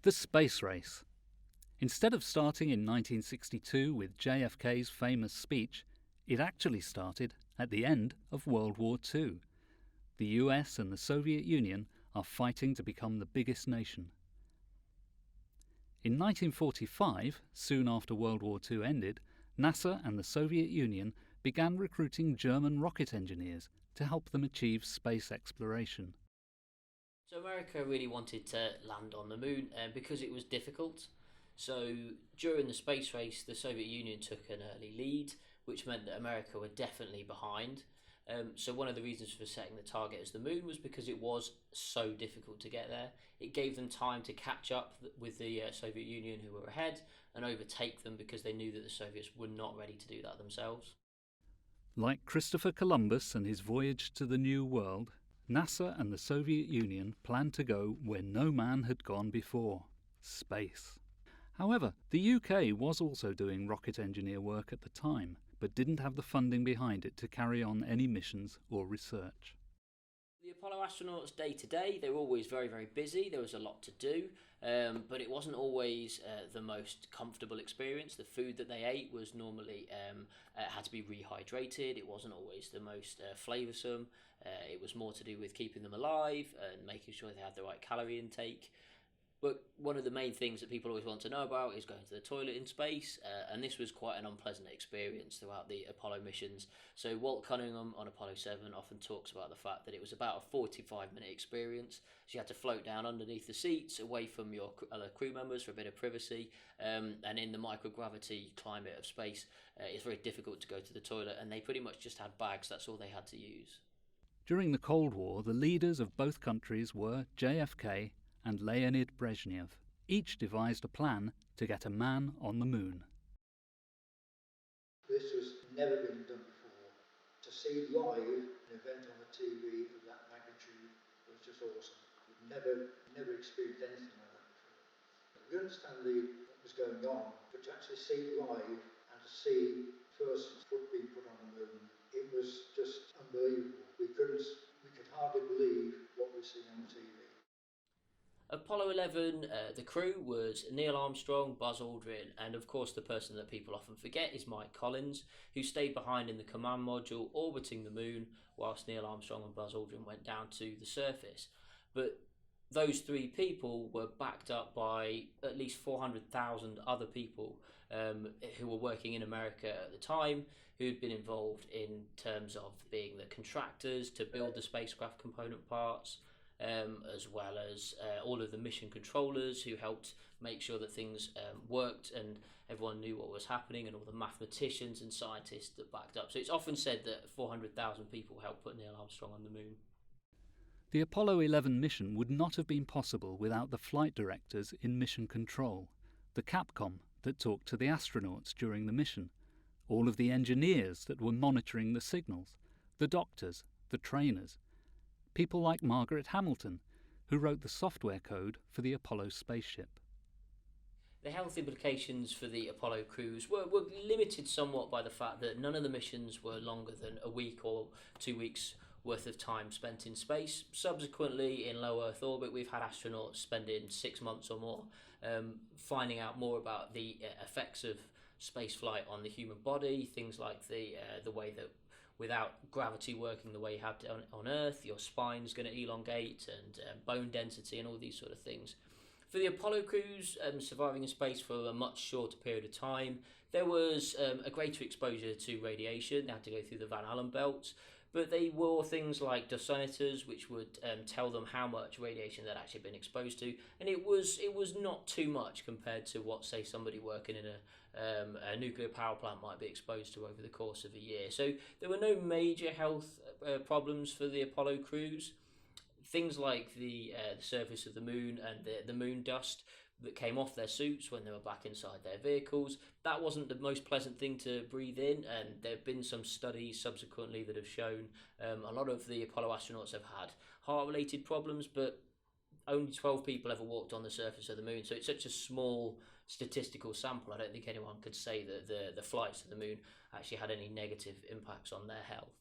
The space race. Instead of starting in 1962 with JFK's famous speech, it actually started at the end of World War II. The US and the Soviet Union are fighting to become the biggest nation. In 1945, soon after World War II ended, NASA and the Soviet Union began recruiting German rocket engineers to help them achieve space exploration. So America really wanted to land on the moon because it was difficult. So during the space race, the Soviet Union took an early lead, which meant that America were definitely behind. So one of the reasons for setting the target as the moon was because it was so difficult to get there. It gave them time to catch up with the Soviet Union, who were ahead, and overtake them because they knew that the Soviets were not ready to do that themselves. Like Christopher Columbus and his voyage to the New World, NASA and the Soviet Union planned to go where no man had gone before: space. However, the UK was also doing rocket engineer work at the time, but didn't have the funding behind it to carry on any missions or research. The Apollo astronauts day to day, they were always very, very busy. There was a lot to do, but it wasn't always the most comfortable experience. The food that they ate was normally had to be rehydrated. It wasn't always the most flavoursome. It was more to do with keeping them alive and making sure they had the right calorie intake. But one of the main things that people always want to know about is going to the toilet in space, and this was quite an unpleasant experience throughout the Apollo missions. So Walt Cunningham on Apollo 7 often talks about the fact that it was about a 45-minute experience. So you had to float down underneath the seats, away from your other crew members for a bit of privacy, and in the microgravity climate of space, it's very difficult to go to the toilet, and they pretty much just had bags. That's all they had to use. During the Cold War, the leaders of both countries were JFK and Leonid Brezhnev. Each devised a plan to get a man on the moon. This has never been done before. To see live an event on the TV of that magnitude was just awesome. We've never experienced anything like that before. We understand what was going on, but to actually see it live and to see first foot being put on the moon, it was just unbelievable. We could hardly believe what we were seeing on the TV. Apollo 11, the crew was Neil Armstrong, Buzz Aldrin, and of course the person that people often forget is Mike Collins, who stayed behind in the command module orbiting the moon whilst Neil Armstrong and Buzz Aldrin went down to the surface. But those three people were backed up by at least 400,000 other people who were working in America at the time, who'd been involved in terms of being the contractors to build the spacecraft component parts, as well as all of the mission controllers who helped make sure that things worked and everyone knew what was happening, and all the mathematicians and scientists that backed up. So it's often said that 400,000 people helped put Neil Armstrong on the moon. The Apollo 11 mission would not have been possible without the flight directors in mission control, the Capcom that talked to the astronauts during the mission, all of the engineers that were monitoring the signals, the doctors, the trainers, people like Margaret Hamilton, who wrote the software code for the Apollo spaceship. The health implications for the Apollo crews were limited somewhat by the fact that none of the missions were longer than a week or 2 weeks worth of time spent in space. Subsequently, in low Earth orbit, we've had astronauts spending 6 months or more finding out more about the effects of spaceflight on the human body, things like the way that without gravity working the way you have on Earth, your spine is going to elongate, and bone density and all these sort of things. For the Apollo crews, surviving in space for a much shorter period of time, there was a greater exposure to radiation. They had to go through the Van Allen belts, but they wore things like dosimeters, which would tell them how much radiation they'd actually been exposed to, and it was not too much compared to what, say, somebody working in a nuclear power plant might be exposed to over the course of a year. So there were no major health problems for the Apollo crews. Things like the surface of the moon and the moon dust that came off their suits when they were back inside their vehicles, that wasn't the most pleasant thing to breathe in, and there have been some studies subsequently that have shown a lot of the Apollo astronauts have had heart-related problems, but only 12 people ever walked on the surface of the moon, so it's such a small statistical sample. I don't think anyone could say that the flights to the moon actually had any negative impacts on their health.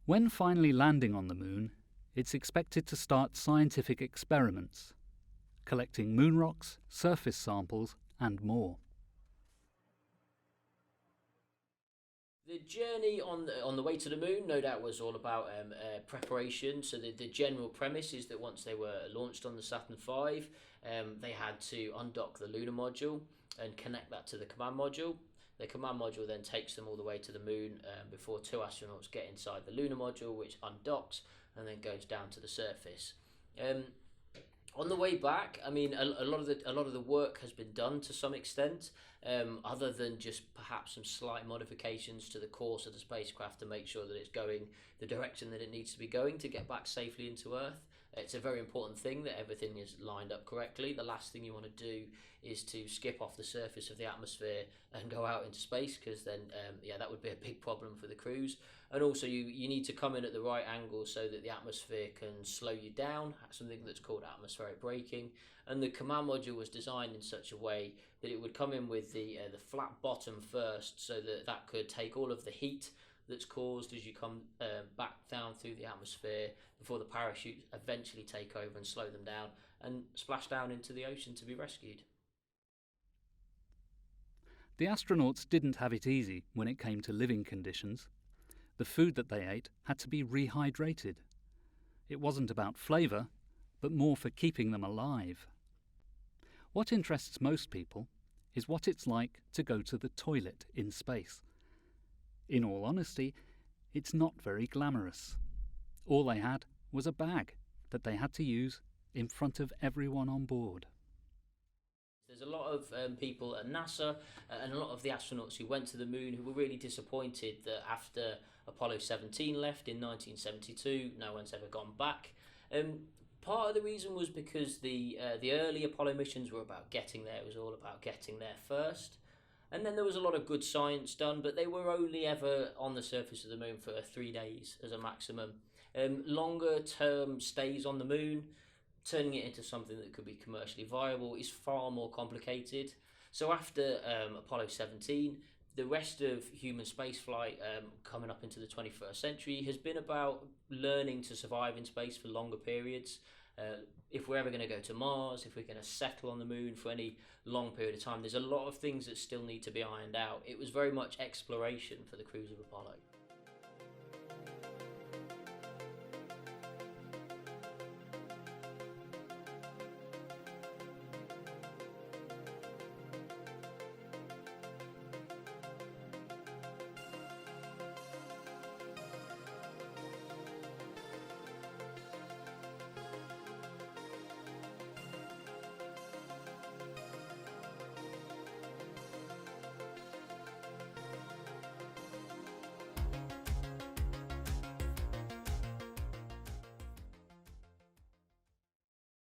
When finally landing on the moon, it's expected to start scientific experiments. collecting moon rocks, surface samples, and more. The journey on the way to the moon, no doubt, was all about preparation. So the general premise is that once they were launched on the Saturn V, they had to undock the lunar module and connect that to the command module. The command module then takes them all the way to the moon before two astronauts get inside the lunar module, which undocks and then goes down to the surface. On the way back, I mean, a lot of the work has been done to some extent, other than just perhaps some slight modifications to the course of the spacecraft to make sure that it's going the direction that it needs to be going to get back safely into Earth. It's a very important thing that everything is lined up correctly. The last thing you want to do is to skip off the surface of the atmosphere and go out into space, because then that would be a big problem for the crews. And also you need to come in at the right angle so that the atmosphere can slow you down, something that's called atmospheric braking. And the command module was designed in such a way that it would come in with the flat bottom first, so that could take all of the heat that's caused as you come back down through the atmosphere before the parachutes eventually take over and slow them down and splash down into the ocean to be rescued. The astronauts didn't have it easy when it came to living conditions. The food that they ate had to be rehydrated. It wasn't about flavour, but more for keeping them alive. What interests most people is what it's like to go to the toilet in space. In all honesty, it's not very glamorous. All they had was a bag that they had to use in front of everyone on board. There's a lot of people at NASA and a lot of the astronauts who went to the moon who were really disappointed that after Apollo 17 left in 1972, no one's ever gone back. Part of the reason was because the early Apollo missions were about getting there. It was all about getting there first. And then there was a lot of good science done, but they were only ever on the surface of the moon for 3 days as a maximum. Longer term stays on the moon, turning it into something that could be commercially viable, is far more complicated. So after Apollo 17, the rest of human spaceflight coming up into the 21st century has been about learning to survive in space for longer periods. If we're ever going to go to Mars, if we're going to settle on the moon for any long period of time, there's a lot of things that still need to be ironed out. It was very much exploration for the crews of Apollo.